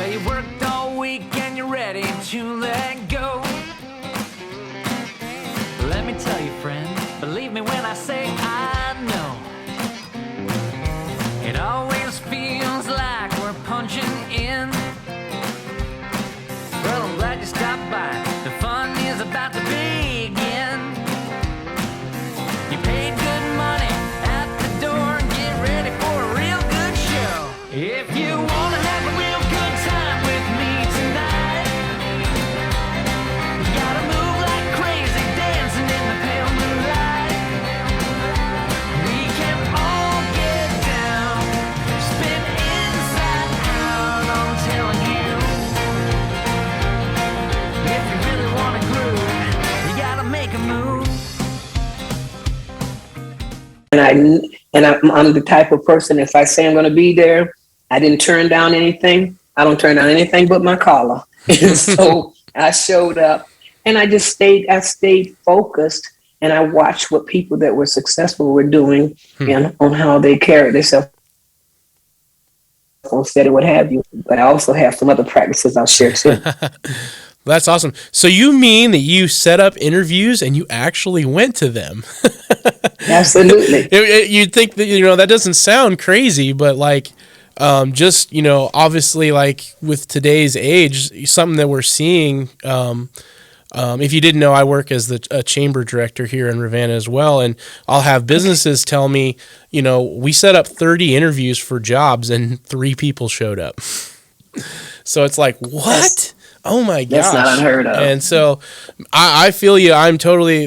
Well, you worked all week and you're ready to let go. Let me tell you, friend, believe me when I say I know. It always feels like we're punching in. Well, I'm glad you stopped by. The fun is about to begin. You paid good money at the door and get ready for a real good show. If you want to have a real good time with me tonight, you gotta move like crazy, dancing in the pale moonlight. We can all get down, spin inside out, I'm telling you. If you really want to groove, you gotta make a move. I'm the type of person, if I say I'm going to be there, I didn't turn down anything. I don't turn down anything but my caller. And so I showed up, and I stayed focused, and I watched what people that were successful were doing and on how they carried themselves on set and what have you. But I also have some other practices I'll share too. That's awesome. So you mean that you set up interviews and you actually went to them? Absolutely. You'd think that, that doesn't sound crazy, but like, just, obviously like with today's age, something that we're seeing, if you didn't know, I work as a chamber director here in Ravenna as well. And I'll have businesses tell me, we set up 30 interviews for jobs and 3 people showed up. So it's like, what? Oh my gosh. That's not unheard of. And so I feel you.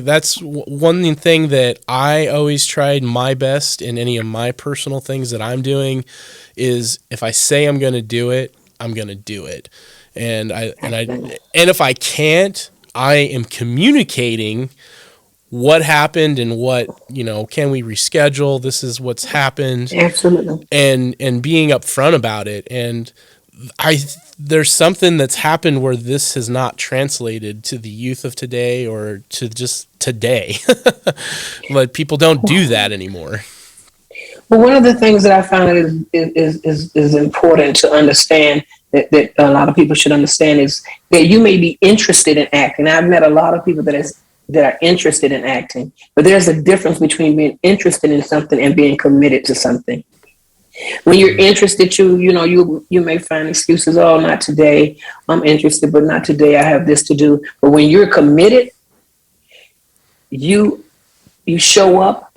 That's one thing that I always tried my best in any of my personal things that I'm doing is if I say I'm going to do it, I'm going to do it. And if I can't, I am communicating what happened and what, can we reschedule? This is what's happened. Absolutely. And being upfront about it. And there's something that's happened where this has not translated to the youth of today or to just today. But people don't do that anymore. Well, one of the things that I found is important to understand that a lot of people should understand is that you may be interested in acting. I've met a lot of people that are interested in acting, but there's a difference between being interested in something and being committed to something. When you're interested, you may find excuses. Oh, not today. I'm interested, but not today. I have this to do. But when you're committed, you show up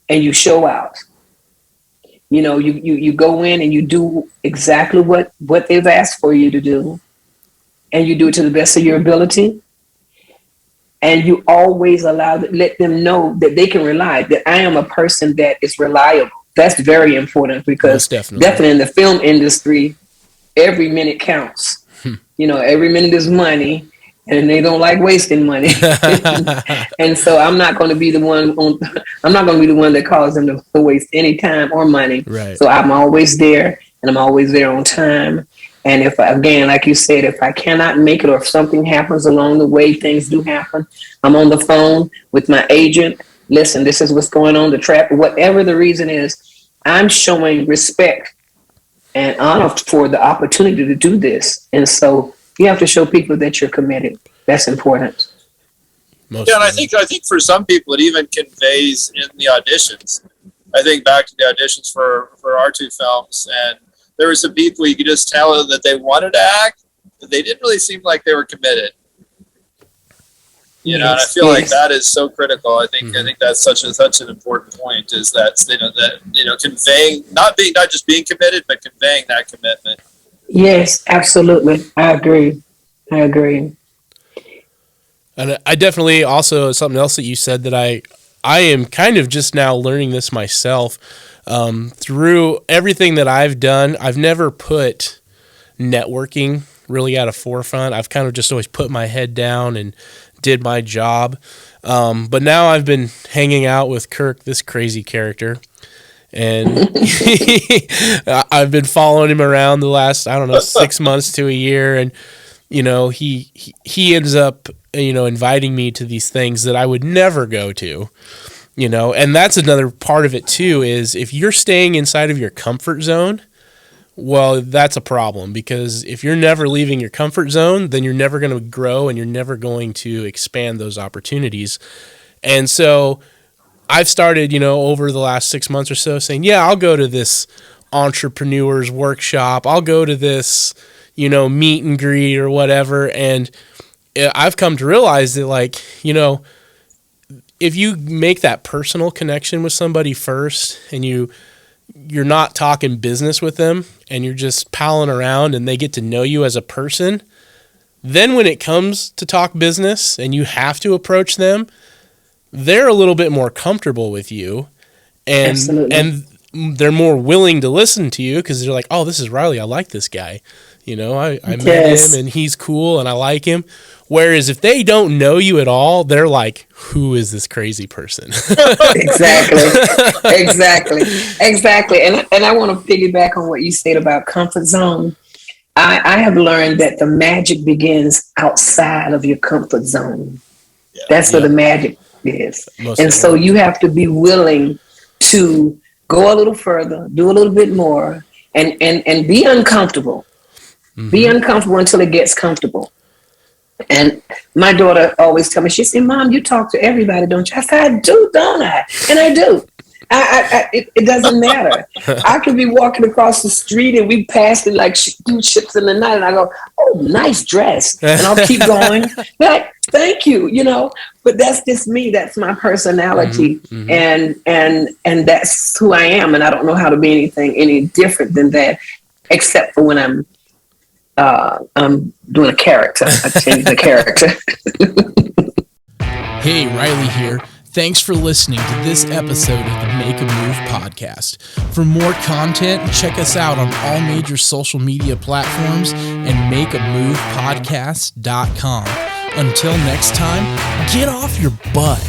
and you show out. You go in and you do exactly what they've asked for you to do, and you do it to the best of your ability. And you always let them know that they can rely, that I am a person that is reliable. That's very important because definitely in the film industry, every minute counts. Every minute is money, and they don't like wasting money. And so I'm not going to be the one. I'm not going to be the one that calls them to waste any time or money. Right. So I'm always there, and I'm always there on time. And if, again, like you said, if I cannot make it or if something happens along the way, things do happen. I'm on the phone with my agent. Listen, this is what's going on, the trap, whatever the reason is, I'm showing respect and honor for the opportunity to do this. And so you have to show people that you're committed. That's important. And I think for some people it even conveys in the auditions. I think back to the auditions for our 2 films, and there were some people you could just tell that they wanted to act, but they didn't really seem like they were committed. And I feel like that is so critical. I think that's such an important point, is that conveying, not just being committed, but conveying that commitment. Yes, absolutely. I agree. And I definitely also, something else that you said that I am kind of just now learning this myself. Through everything that I've done, I've never put networking really at a forefront. I've kind of just always put my head down and did my job. But now I've been hanging out with Kirk, this crazy character, and I've been following him around the last, 6 months to a year. And, he ends up, inviting me to these things that I would never go to, and that's another part of it too, is if you're staying inside of your comfort zone, well, that's a problem, because if you're never leaving your comfort zone, then you're never going to grow and you're never going to expand those opportunities. And so I've started, over the last 6 months or so saying, yeah, I'll go to this entrepreneur's workshop. I'll go to this, meet and greet or whatever. And I've come to realize that, if you make that personal connection with somebody first, and you're not talking business with them and you're just palling around and they get to know you as a person, then when it comes to talk business and you have to approach them, they're a little bit more comfortable with you, and Absolutely. and they're more willing to listen to you because they're like, oh, this is Riley. I like this guy. I met Yes. him and he's cool and I like him. Whereas if they don't know you at all, they're like, who is this crazy person? Exactly. And I want to piggyback on what you said about comfort zone. I have learned that the magic begins outside of your comfort zone. Yeah. That's where the magic is. Most And so you have to be willing to go a little further, do a little bit more, and be uncomfortable. Mm-hmm. Be uncomfortable until it gets comfortable. And my daughter always tell me, she said, Mom, you talk to everybody, don't you? I said, I do, don't I? And I do. It doesn't matter. I could be walking across the street and we pass it like two ships in the night, and I go, oh, nice dress. And I'll keep going. Like, thank you, But that's just me. That's my personality. Mm-hmm. And that's who I am. And I don't know how to be anything any different than that, except for when I'm doing a character. I change the character. Hey, Riley here. Thanks for listening to this episode of the Make a Move podcast. For more content, check us out on all major social media platforms and makeamovepodcast.com. Until next time, get off your butt.